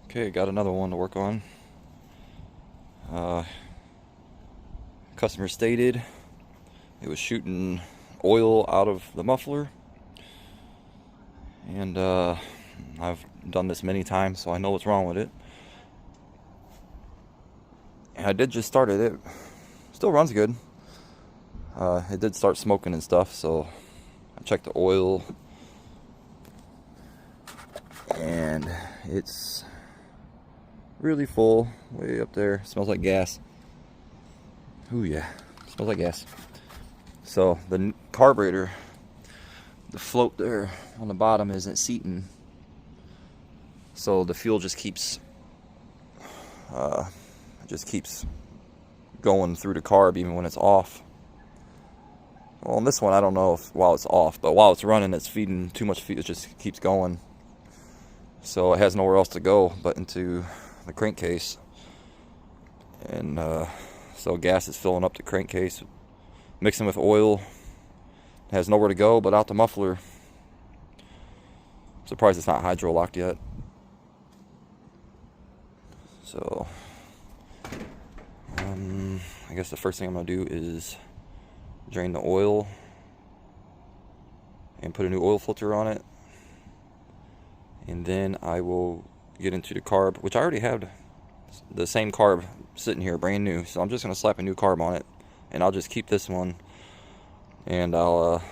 Okay, got another one to work on. Customer stated it was shooting oil out of the muffler, and I've done this many times, so I know what's wrong with it. And I did just start it. It still runs good. It did start smoking and stuff, so I checked the oil, and it's really full, way up there. Smells like gas. Ooh yeah, smells like gas. So the carburetor, the float there on the bottom isn't seating, so the fuel just keeps going through the carb even when it's off. Well, on this one I don't know if while it's off, but while it's running it's feeding too much fuel. It just keeps going, so it has nowhere else to go but into the crankcase, and so gas is filling up the crankcase, mixing with oil. It has nowhere to go but out the muffler. I'm surprised it's not hydro locked yet. So I guess the first thing I'm gonna do is drain the oil and put a new oil filter on it, and then I will get into the carb, which I already have the same carb sitting here brand new, so I'm just gonna slap a new carb on it, and I'll just keep this one, and I'll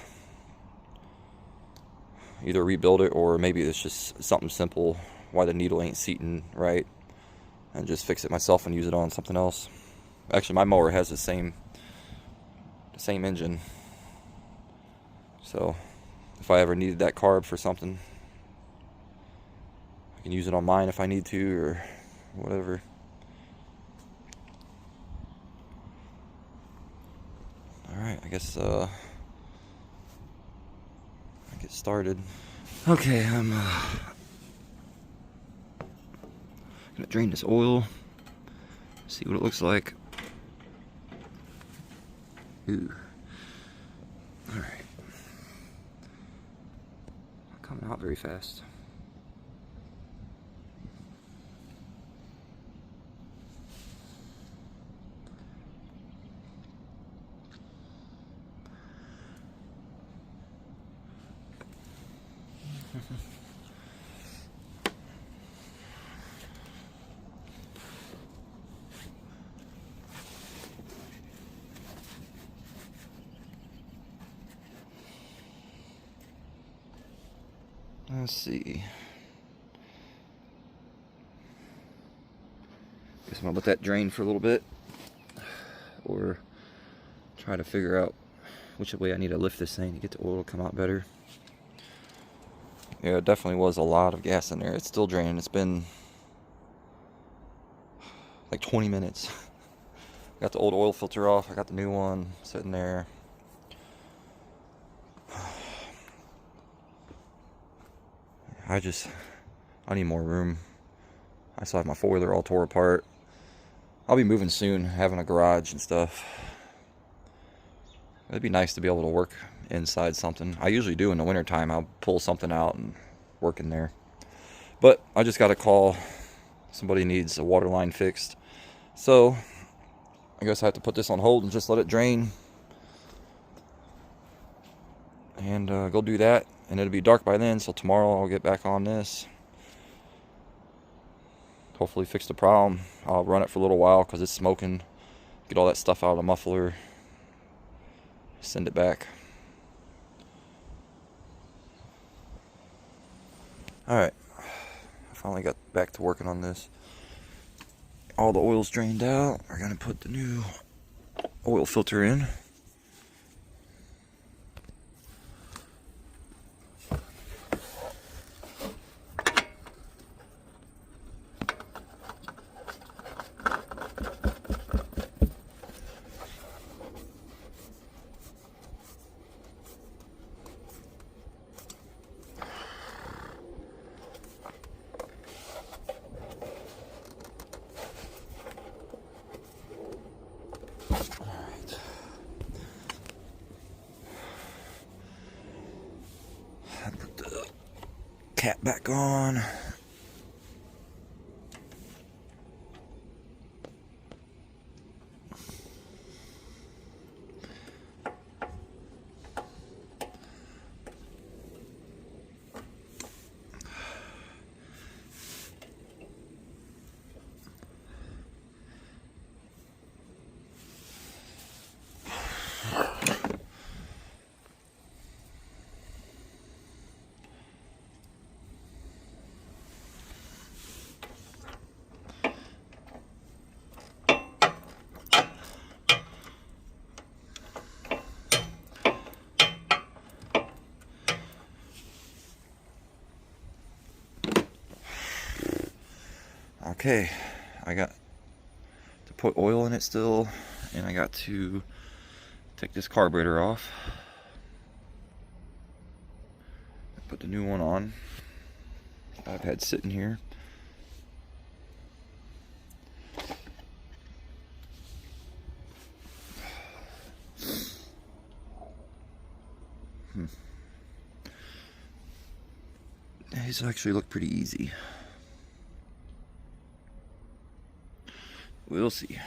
either rebuild it, or maybe it's just something simple why the needle ain't seating right, and just fix it myself and use it on something else. Actually, my mower has the same engine, so if I ever needed that carb for something, I can use it on mine if I need to, or whatever. Alright, I guess I get started. Okay, I'm gonna drain this oil, see what it looks like. Ooh. Alright. Not coming out very fast. Let's see. Guess I'm gonna let that drain for a little bit, or try to figure out which way I need to lift this thing to get the oil to come out better. Yeah, it definitely was a lot of gas in there. It's still draining. It's been like 20 minutes. Got the old oil filter off. I got the new one sitting there. I need more room. I still have my four-wheeler all tore apart. I'll be moving soon, having a garage and stuff. It'd be nice to be able to work inside something. I usually do in the wintertime. I'll pull something out and work in there. But I just got a call. Somebody needs a water line fixed. So I guess I have to put this on hold and just let it drain. And go do that. And it'll be dark by then, so tomorrow I'll get back on this. Hopefully fix the problem. I'll run it for a little while because it's smoking. Get all that stuff out of the muffler. Send it back. Alright. I finally got back to working on this. All the oil's drained out. We're going to put the new oil filter in. Put the cap back on. Okay, I got to put oil in it still, and I got to take this carburetor off, put the new one on. I've had sitting here. These actually look pretty easy. We'll see.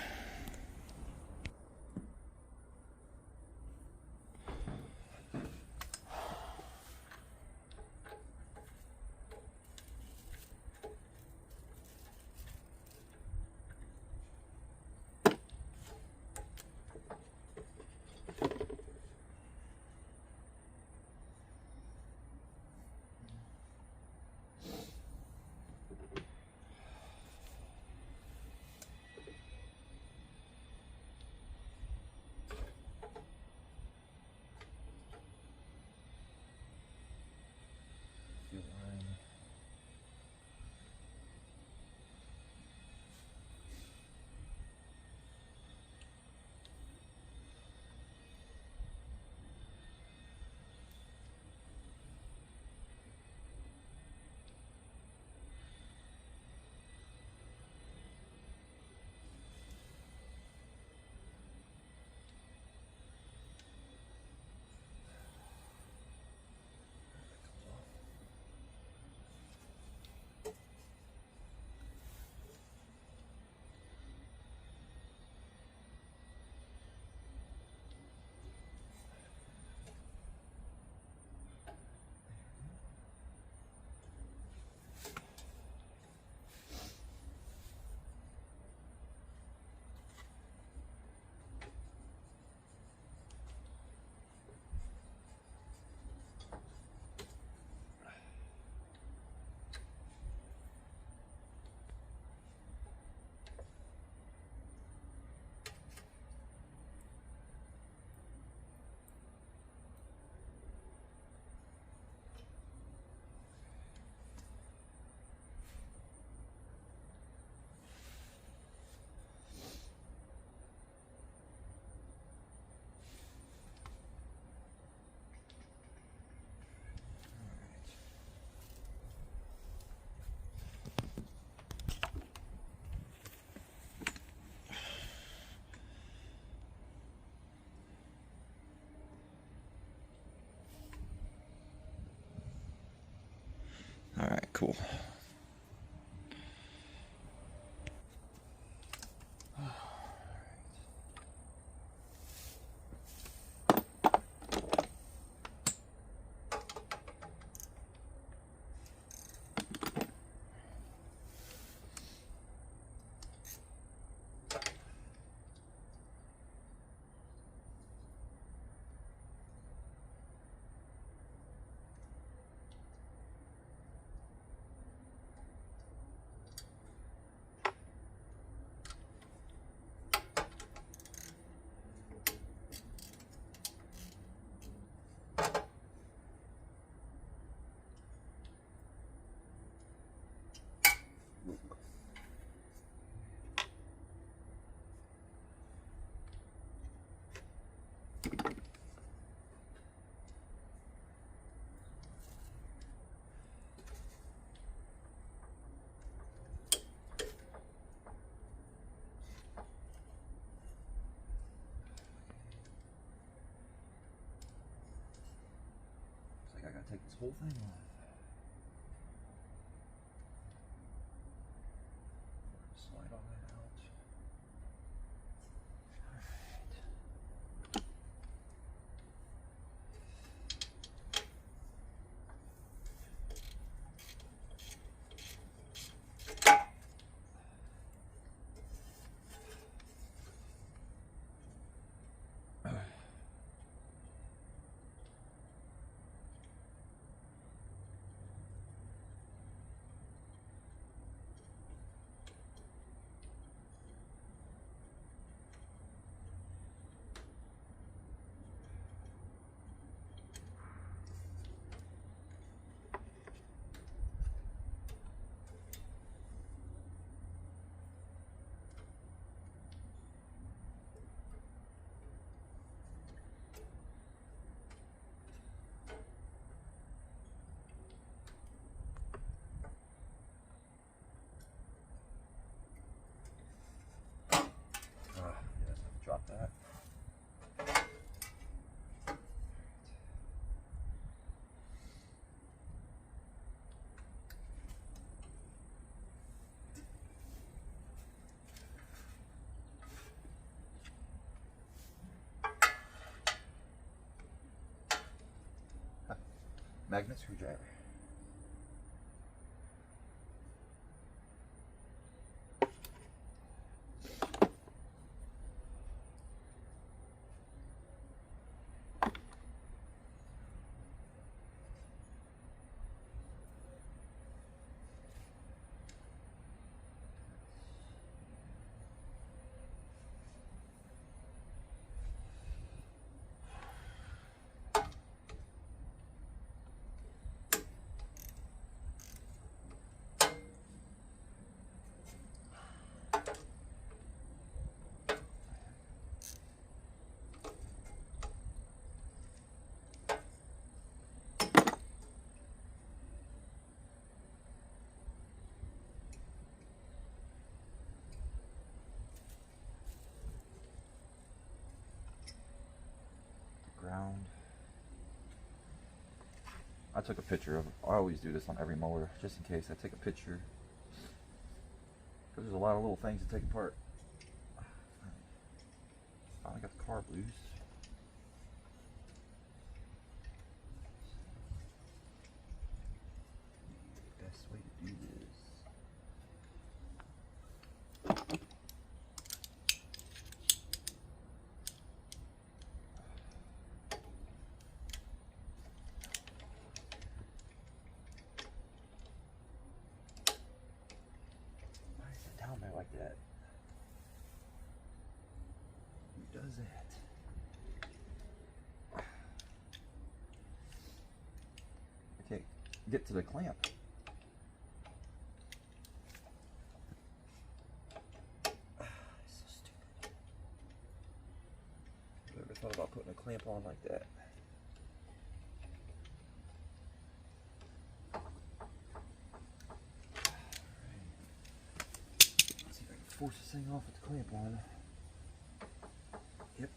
All right, cool. I gotta take this whole thing off. Slide all that out. magnet screwdriver. Ground. I took a picture of it. I always do this on every mower, just in case. I take a picture because there's a lot of little things to take apart. Finally got the carb loose. Best way to do this. Like that. Who does that? Okay, get to the clamp. So stupid. Never thought about putting a clamp on like that. Force this thing off with the clamp on. Yep.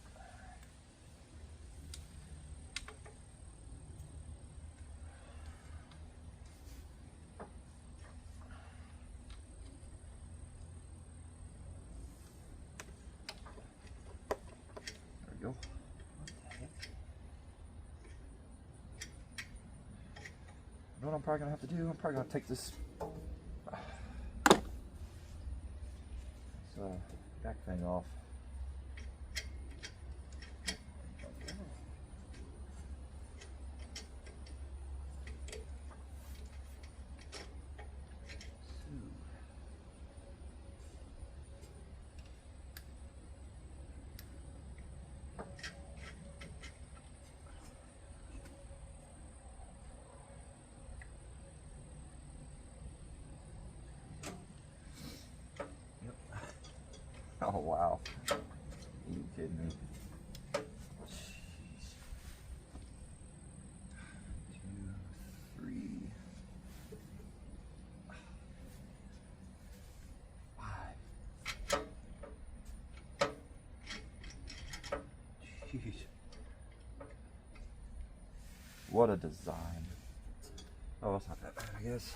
There we go. What the heck? You know what I'm probably gonna have to do? I'm probably gonna take this back thing off. Oh wow. Are you kidding me? Jeez. 2, 3, 5. Jeez. What a design. Oh, it's not that bad, I guess.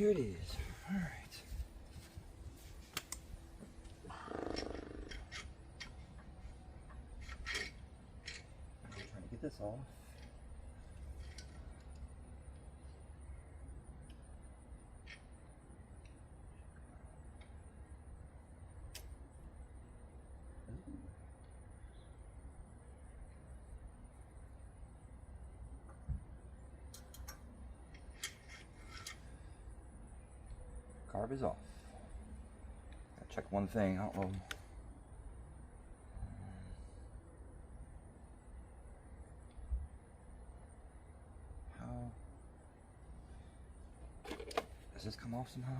here it is. All right. I'm trying to get this off. Carb is off. Gotta check one thing. I don't know. How does this come off somehow?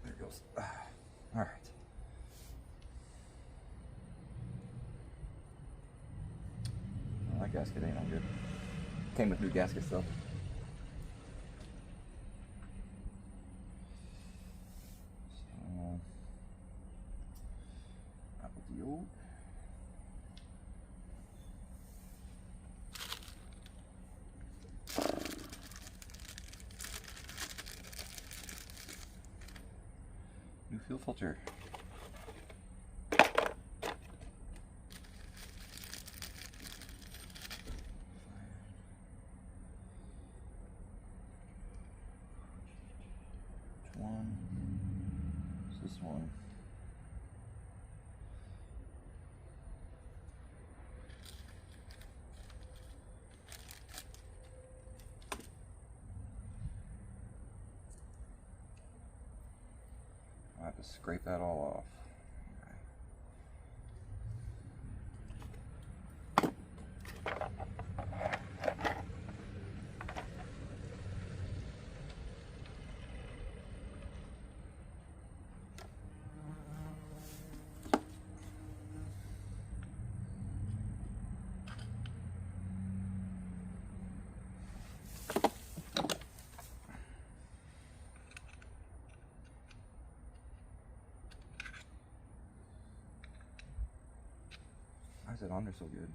There it goes. All right. Well, that gasket ain't no good. Came with new gaskets though. So, out with the old. New fuel filter. Which one? It's this one. I have to scrape that all off. Why is it on there so good?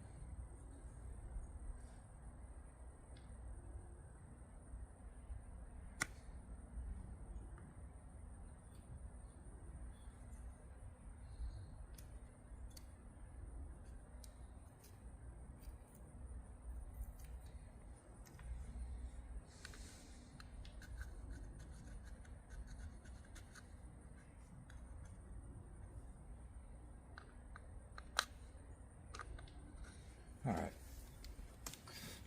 All right.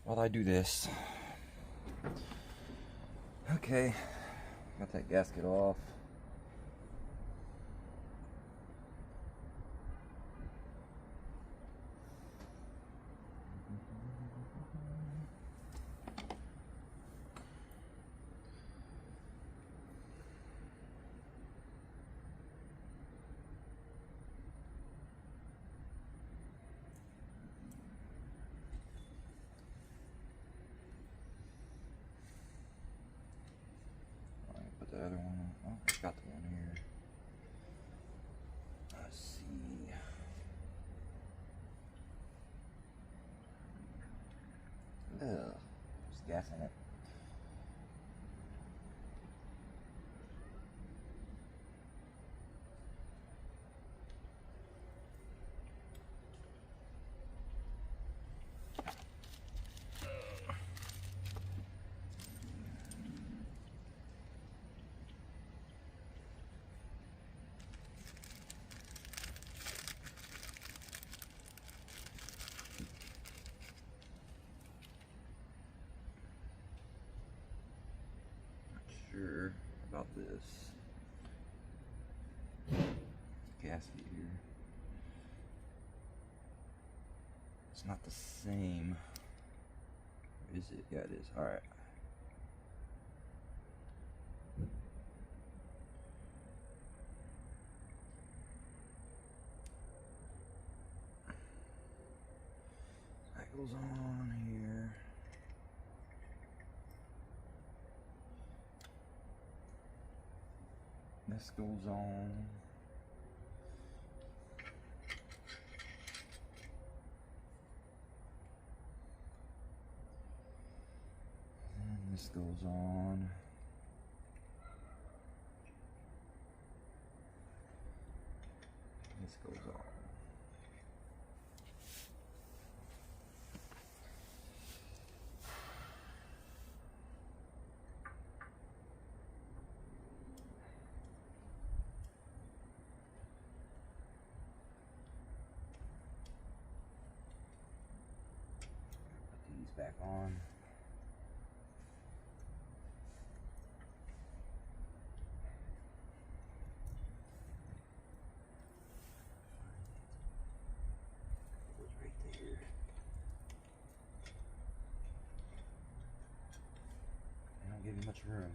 While I do this, okay, got that gasket off. The other one, oh, I got the one here. Let's see. Ugh, there's gas in it. Sure about this gasket here. It's not the same. Or is it? Yeah, it is. All right. That goes on here. this goes on. And this goes on. This goes on. Put these back on. Give you much room.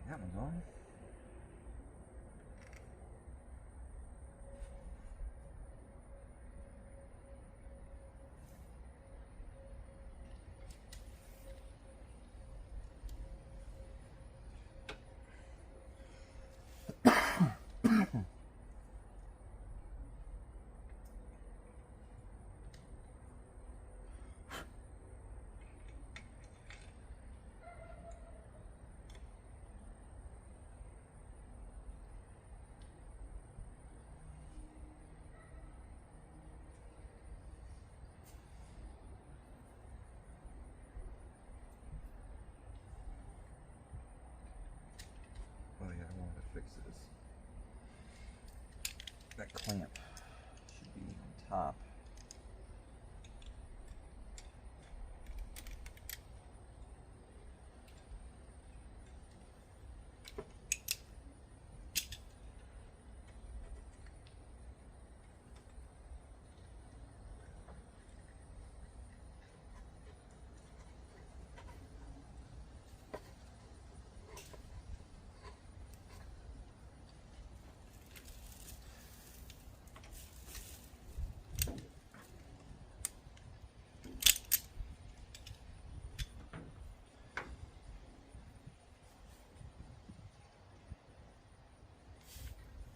That one's on. Oh yeah, I wanted to fix this. That clamp should be on top.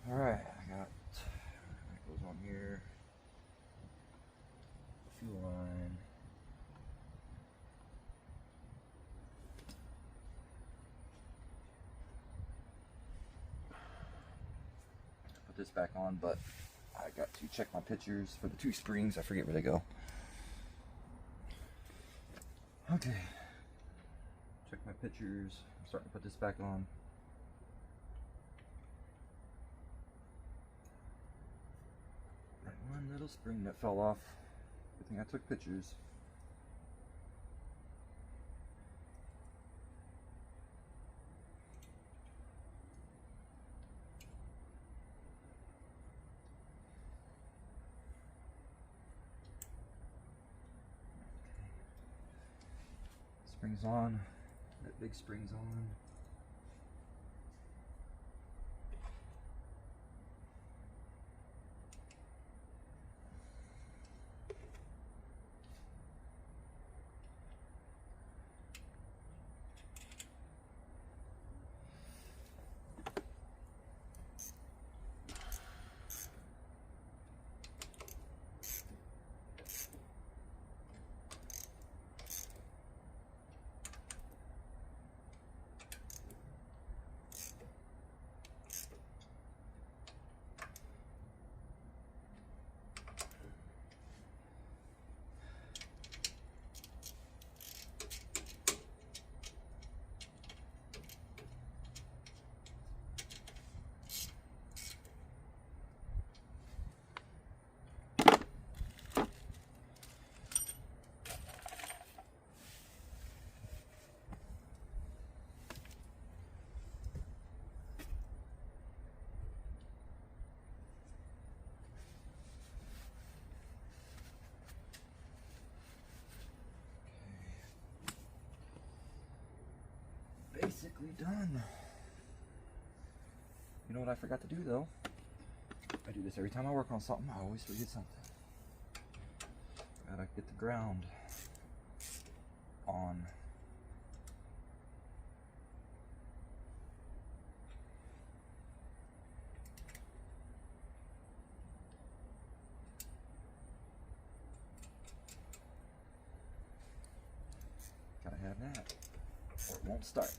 Alright, I got that goes on here. Fuel line. Put this back on, but I got to check my pictures for the two springs. I forget where they go. Okay. Check my pictures. I'm starting to put this back on. That one little spring that fell off. Good thing I took pictures. Spring's on. That big spring's on. basically done. You know what I forgot to do though? I do this every time I work on something. I always forget something. Gotta get the ground on. Gotta have that, or it won't start.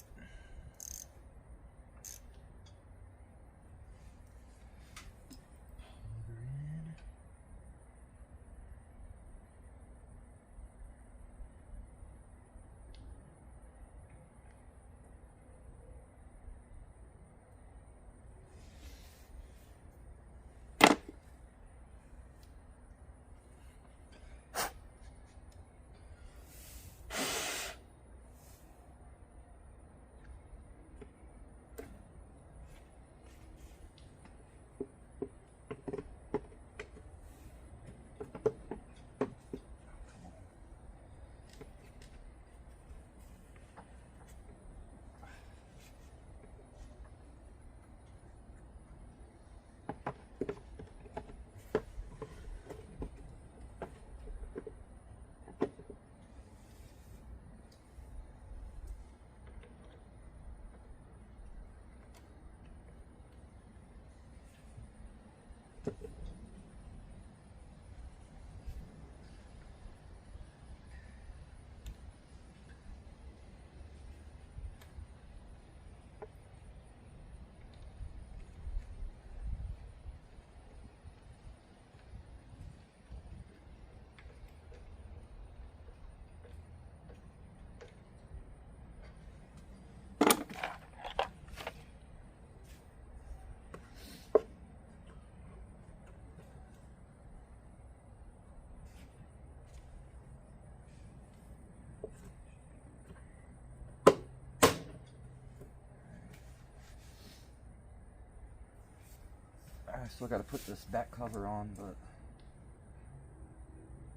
I still got to put this back cover on, but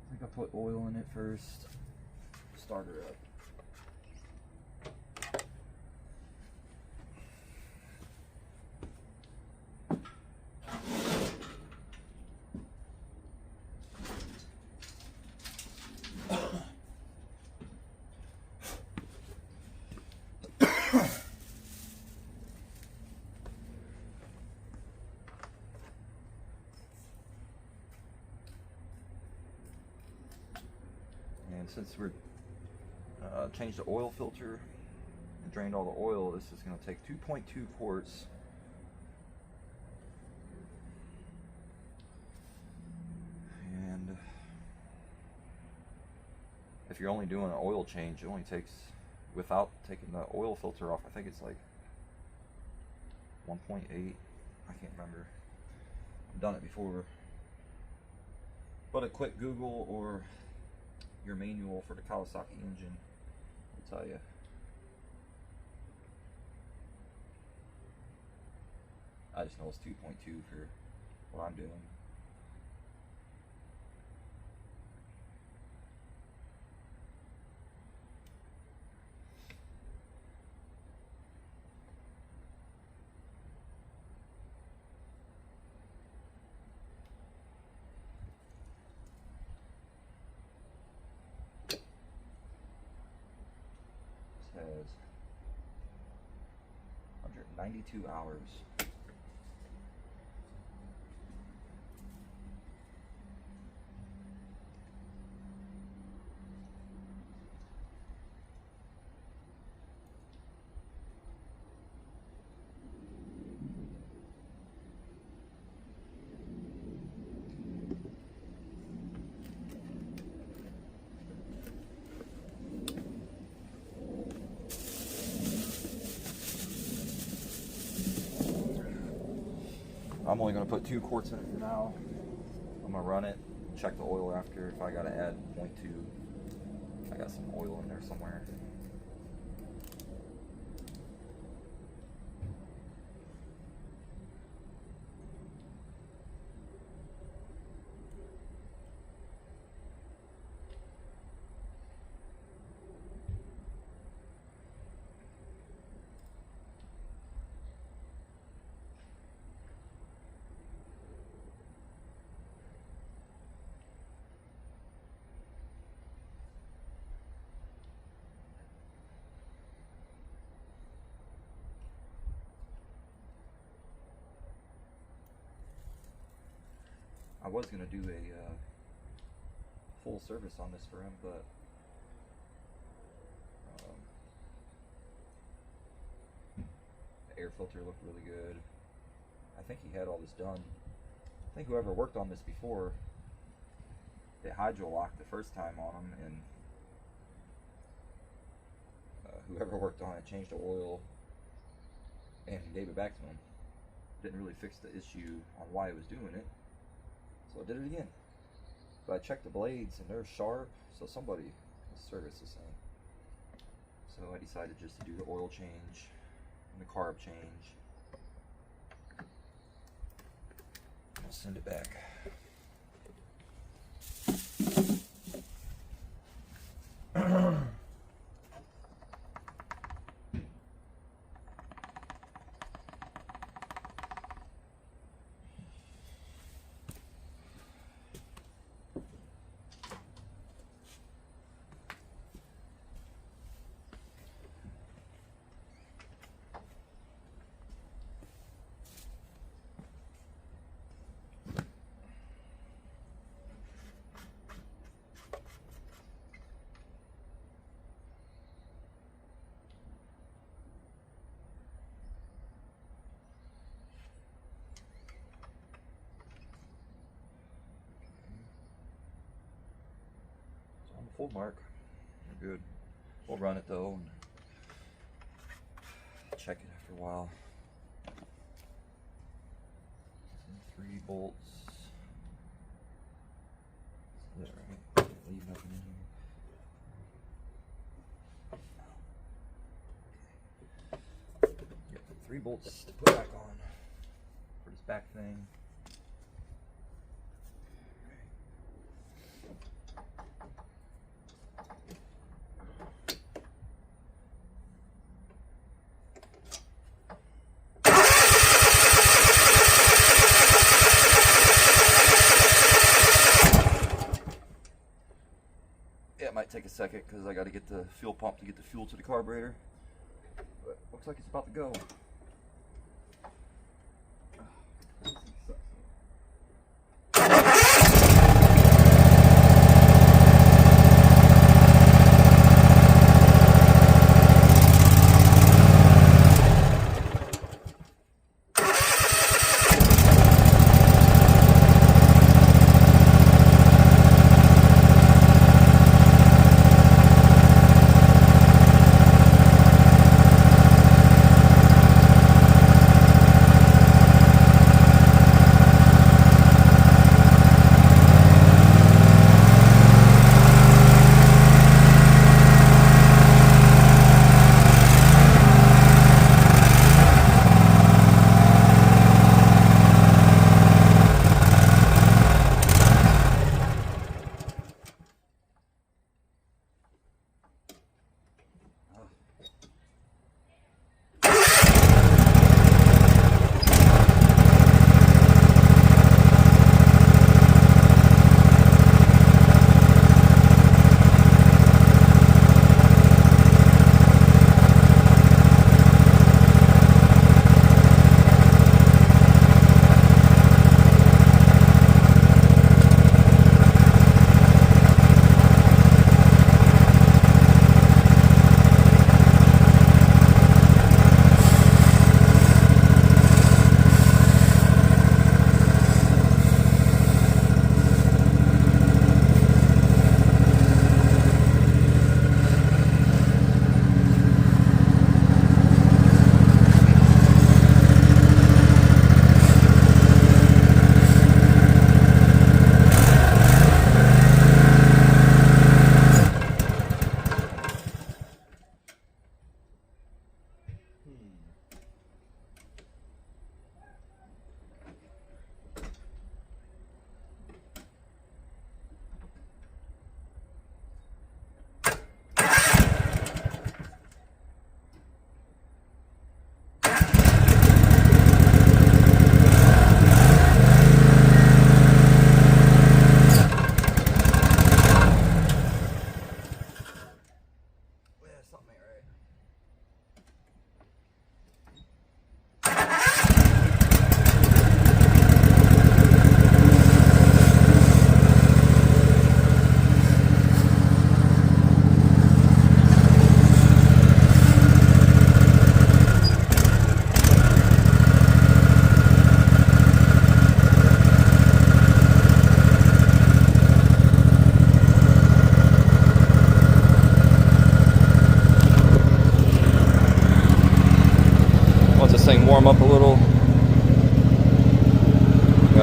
I think I put oil in it first. Start her up. And since we're changed the oil filter and drained all the oil, this is going to take 2.2 quarts. And if you're only doing an oil change, it only takes, without taking the oil filter off, I think it's like 1.8. I can't remember. I've done it before. But a quick Google or your manual for the Kawasaki engine will tell you. I just know it's 2.2 for what I'm doing. Has 192 hours. I'm only going to put 2 quarts in it for now. I'm going to run it, check the oil after. If I got to add 0.2, I got some oil in there somewhere. was going to do a full service on this for him, but the air filter looked really good. I think he had all this done. I think whoever worked on this before, they hydro locked the first time on him, and whoever worked on it changed the oil and gave it back to him. Didn't really fix the issue on why it was doing it, so I did it again. But I checked the blades and they're sharp, so somebody serviced this thing. So I decided just to do the oil change and the carb change. I'll send it back. Full mark. We're good. We'll run it though and check it after a while. 3 bolts. Is that right? Leave nothing in here. Yep, 3 bolts to put back on for this back thing. It might take a second because I got to get the fuel pump to get the fuel to the carburetor, but looks like it's about to go.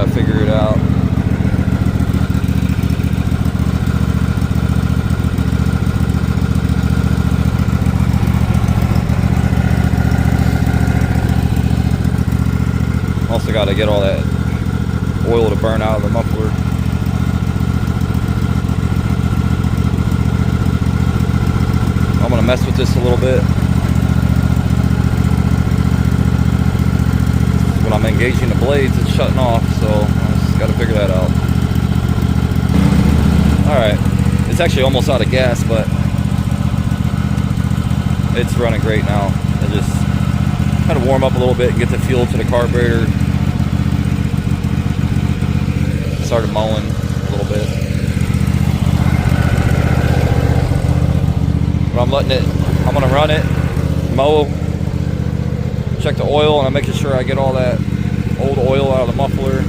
gotta figure it out. Also gotta get all that oil to burn out of the muffler. I'm gonna mess with this a little bit. When I'm engaging the blades, it's shutting off, so I just gotta figure that out. Alright, it's actually almost out of gas, but it's running great now. I just kind of warm up a little bit and get the fuel to the carburetor. Started mowing a little bit. But I'm letting it, I'm gonna run it, mow, check the oil, and I'm making sure I get all that old oil out of the muffler.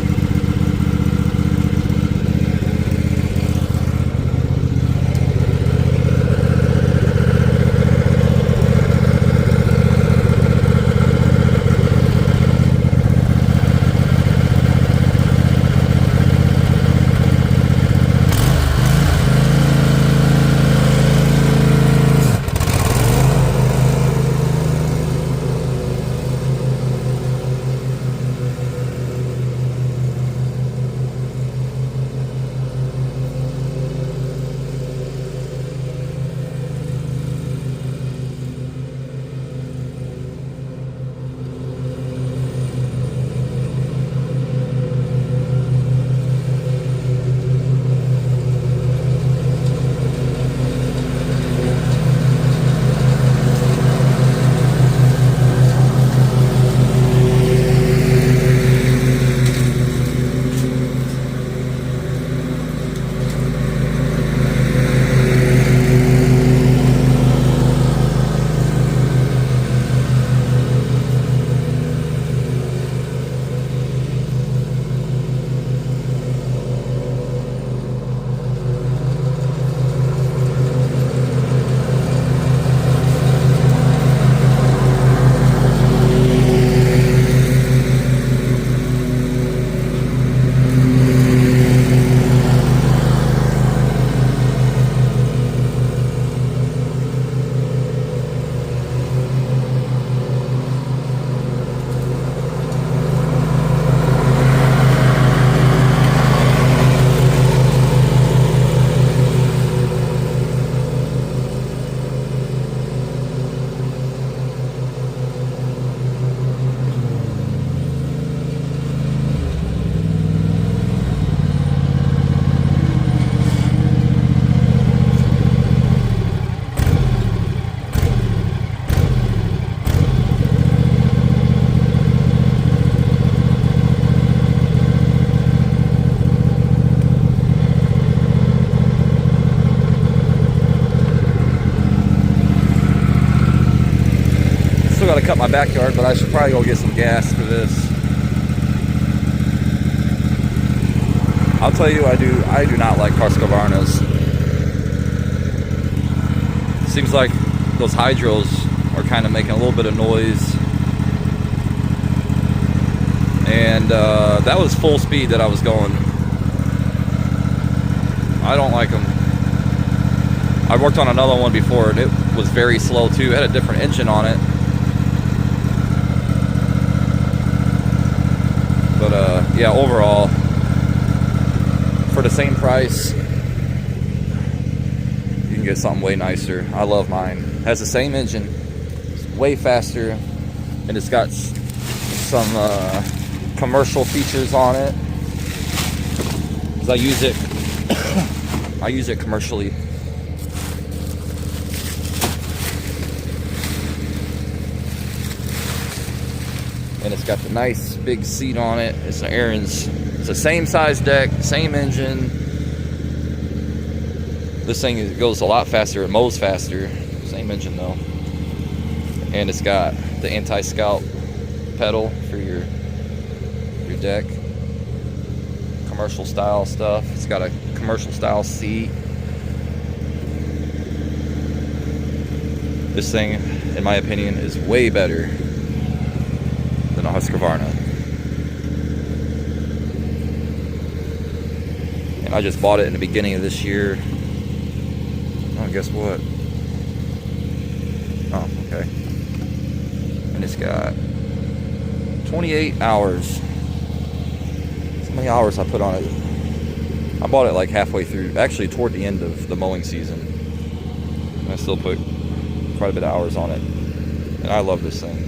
Got to cut my backyard, but I should probably go get some gas for this. I'll tell you, I do not like Husqvarnas. Seems like those hydros are kind of making a little bit of noise, and that was full speed that I was going. I don't like them. I worked on another one before, and it was very slow too. It had a different engine on it. But yeah, overall, for the same price, you can get something way nicer. I love mine. It has the same engine, it's way faster, and it's got some commercial features on it. 'Cause I use it, I use it commercially. And it's got the nice big seat on it. It's an Aaron's. It's the same size deck, same engine. This thing goes a lot faster. It mows faster. Same engine though. And it's got the anti-scalp pedal for your deck. Commercial style stuff. It's got a commercial style seat. This thing, in my opinion, is way better than a Husqvarna. And I just bought it in the beginning of this year. Oh, guess what? Oh, okay. And it's got 28 hours. How many hours I put on it? I bought it like halfway through, actually toward the end of the mowing season. And I still put quite a bit of hours on it. And I love this thing.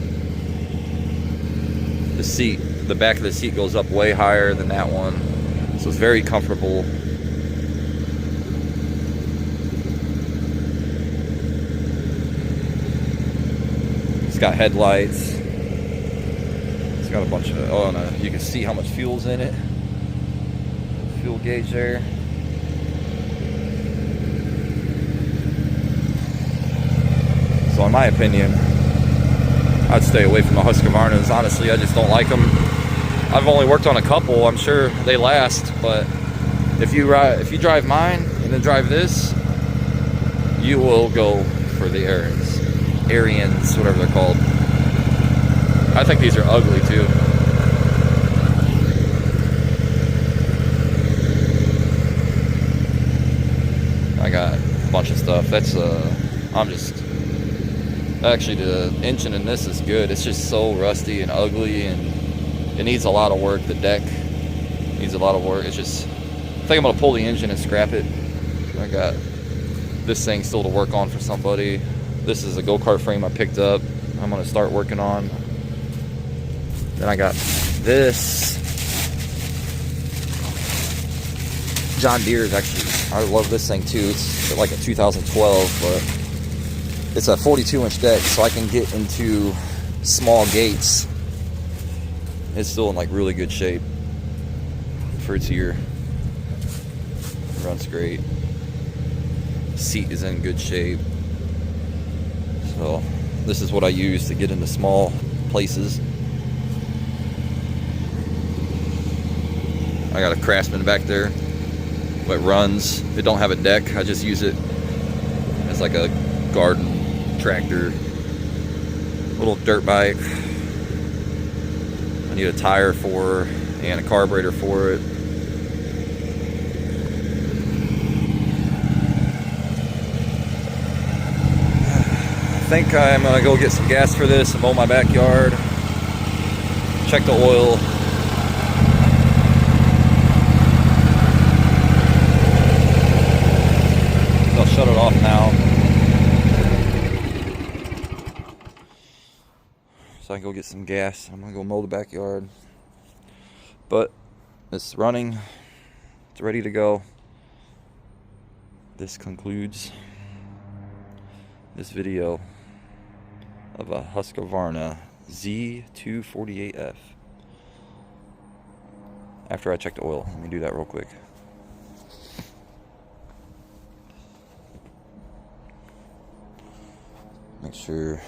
The seat, the back of the seat goes up way higher than that one. So it's very comfortable. It's got headlights. It's got a bunch of, oh no, you can see how much fuel's in it. Fuel gauge there. So in my opinion, I'd stay away from the Husqvarnas. Honestly, I just don't like them. I've only worked on a couple. I'm sure they last, but if you drive mine and then drive this, you will go for the Arians, whatever they're called. I think these are ugly too. I got a bunch of stuff. That's actually, the engine in this is good. It's just so rusty and ugly, and it needs a lot of work. The deck needs a lot of work. It's just, I think I'm gonna pull the engine and scrap it. I got this thing still to work on for somebody. This is a go-kart frame I picked up. I'm gonna start working on. Then I got this. John Deere is actually, I love this thing too. It's like a 2012, but it's a 42-inch deck, so I can get into small gates. It's still in like really good shape for its year. It runs great. Seat is in good shape. So this is what I use to get into small places. I got a Craftsman back there. It runs. It don't have a deck. I just use it as like a garden tractor, little dirt bike. I need a tire for and a carburetor for it. I think I'm gonna go get some gas for this and mow my backyard. Check the oil. I'll shut it off now, so I can go get some gas. I'm gonna go mow the backyard, but it's running. It's ready to go. This concludes this video of a Husqvarna Z248F. After I check the oil, let me do that real quick. Make sure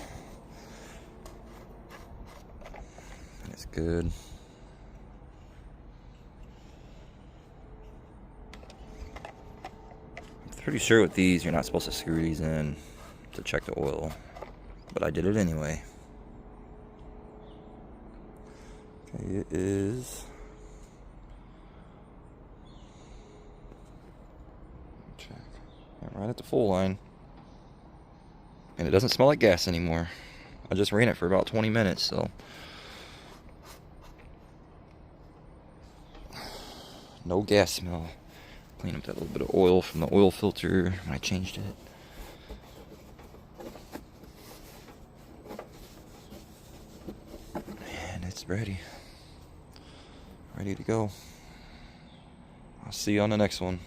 it's good. I'm pretty sure with these you're not supposed to screw these in to check the oil, but I did it anyway. Okay, it is check right at the full line. And it doesn't smell like gas anymore. I just ran it for about 20 minutes, so no gas smell. Clean up that little bit of oil from the oil filter when I changed it. And it's ready. Ready to go. I'll see you on the next one.